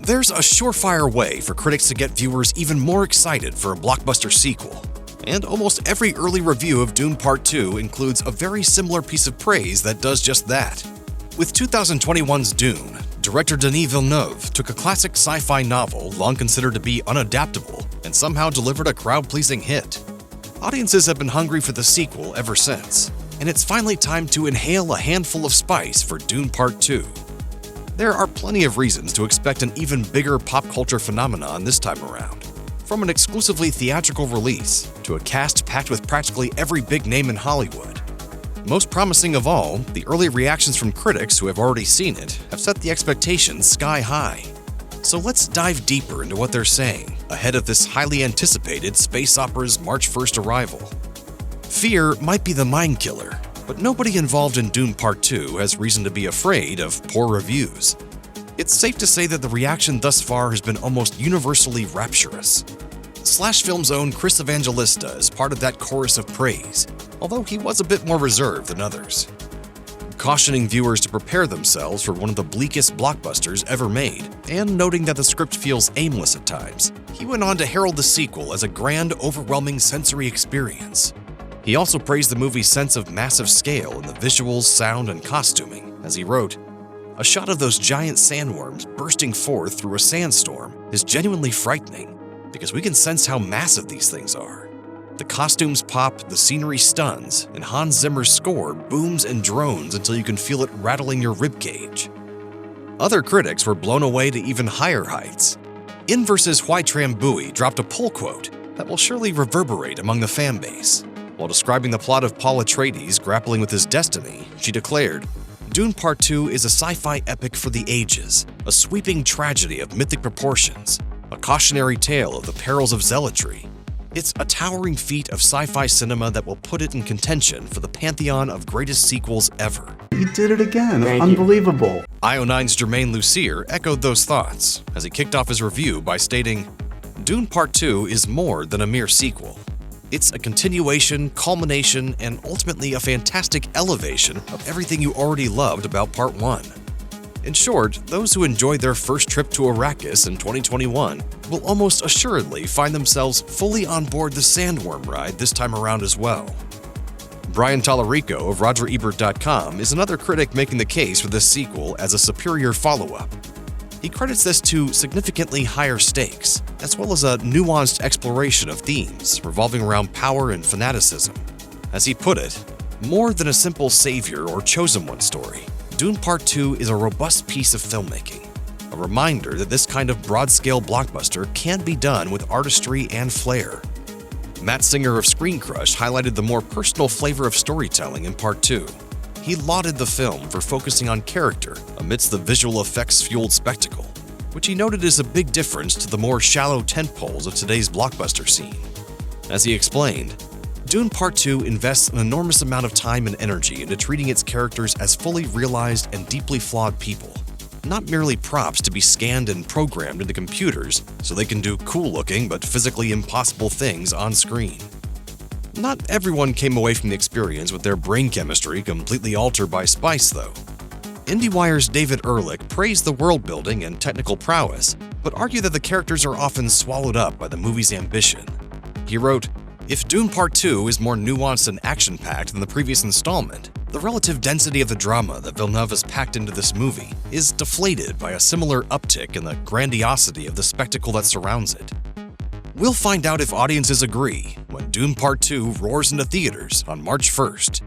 There's a surefire way for critics to get viewers even more excited for a blockbuster sequel. And almost every early review of Dune Part 2 includes a very similar piece of praise that does just that. With 2021's Dune, director Denis Villeneuve took a classic sci-fi novel long considered to be unadaptable and somehow delivered a crowd-pleasing hit. Audiences have been hungry for the sequel ever since, and it's finally time to inhale a handful of spice for Dune Part 2. There are plenty of reasons to expect an even bigger pop culture phenomenon this time around. From an exclusively theatrical release to a cast packed with practically every big name in Hollywood. Most promising of all, the early reactions from critics who have already seen it have set the expectations sky high. So let's dive deeper into what they're saying ahead of this highly anticipated space opera's March 1st arrival. Fear might be the mind killer, but nobody involved in Dune Part 2 has reason to be afraid of poor reviews. It's safe to say that the reaction thus far has been almost universally rapturous. Slash Film's own Chris Evangelista is part of that chorus of praise, although he was a bit more reserved than others. Cautioning viewers to prepare themselves for one of the bleakest blockbusters ever made, and noting that the script feels aimless at times, he went on to herald the sequel as a grand, overwhelming sensory experience. He also praised the movie's sense of massive scale in the visuals, sound, and costuming, as he wrote, "A shot of those giant sandworms bursting forth through a sandstorm is genuinely frightening, because we can sense how massive these things are. The costumes pop, the scenery stuns, and Hans Zimmer's score booms and drones until you can feel it rattling your ribcage." Other critics were blown away to even higher heights. In vs. Hoai-Tran Bui dropped a pull quote that will surely reverberate among the fanbase. While describing the plot of Paul Atreides grappling with his destiny, she declared, "Dune Part 2 is a sci-fi epic for the ages, a sweeping tragedy of mythic proportions, a cautionary tale of the perils of zealotry. It's a towering feat of sci-fi cinema that will put it in contention for the pantheon of greatest sequels ever." You did it again. Thank Unbelievable. IO9's Jermaine Lucier echoed those thoughts as he kicked off his review by stating, "Dune Part 2 is more than a mere sequel. It's a continuation, culmination, and ultimately a fantastic elevation of everything you already loved about Part 1. In short, those who enjoyed their first trip to Arrakis in 2021 will almost assuredly find themselves fully on board the Sandworm ride this time around as well." Brian Tallarico of RogerEbert.com is another critic making the case for this sequel as a superior follow-up. He credits this to significantly higher stakes, as well as a nuanced exploration of themes revolving around power and fanaticism. As he put it, "More than a simple savior or chosen one story, Dune Part 2 is a robust piece of filmmaking, a reminder that this kind of broad-scale blockbuster can be done with artistry and flair." Matt Singer of Screen Crush highlighted the more personal flavor of storytelling in Part 2. He lauded the film for focusing on character amidst the visual effects-fueled spectacle, which he noted is a big difference to the more shallow tentpoles of today's blockbuster scene. As he explained, Dune Part 2 invests an enormous amount of time and energy into treating its characters as fully realized and deeply flawed people, not merely props to be scanned and programmed into computers so they can do cool-looking but physically impossible things on screen. Not everyone came away from the experience with their brain chemistry completely altered by spice, though. IndieWire's David Ehrlich praised the world-building and technical prowess, but argued that the characters are often swallowed up by the movie's ambition. He wrote, "If Dune Part 2 is more nuanced and action-packed than the previous installment, the relative density of the drama that Villeneuve has packed into this movie is deflated by a similar uptick in the grandiosity of the spectacle that surrounds it." We'll find out if audiences agree when Dune Part 2 roars into theaters on March 1st.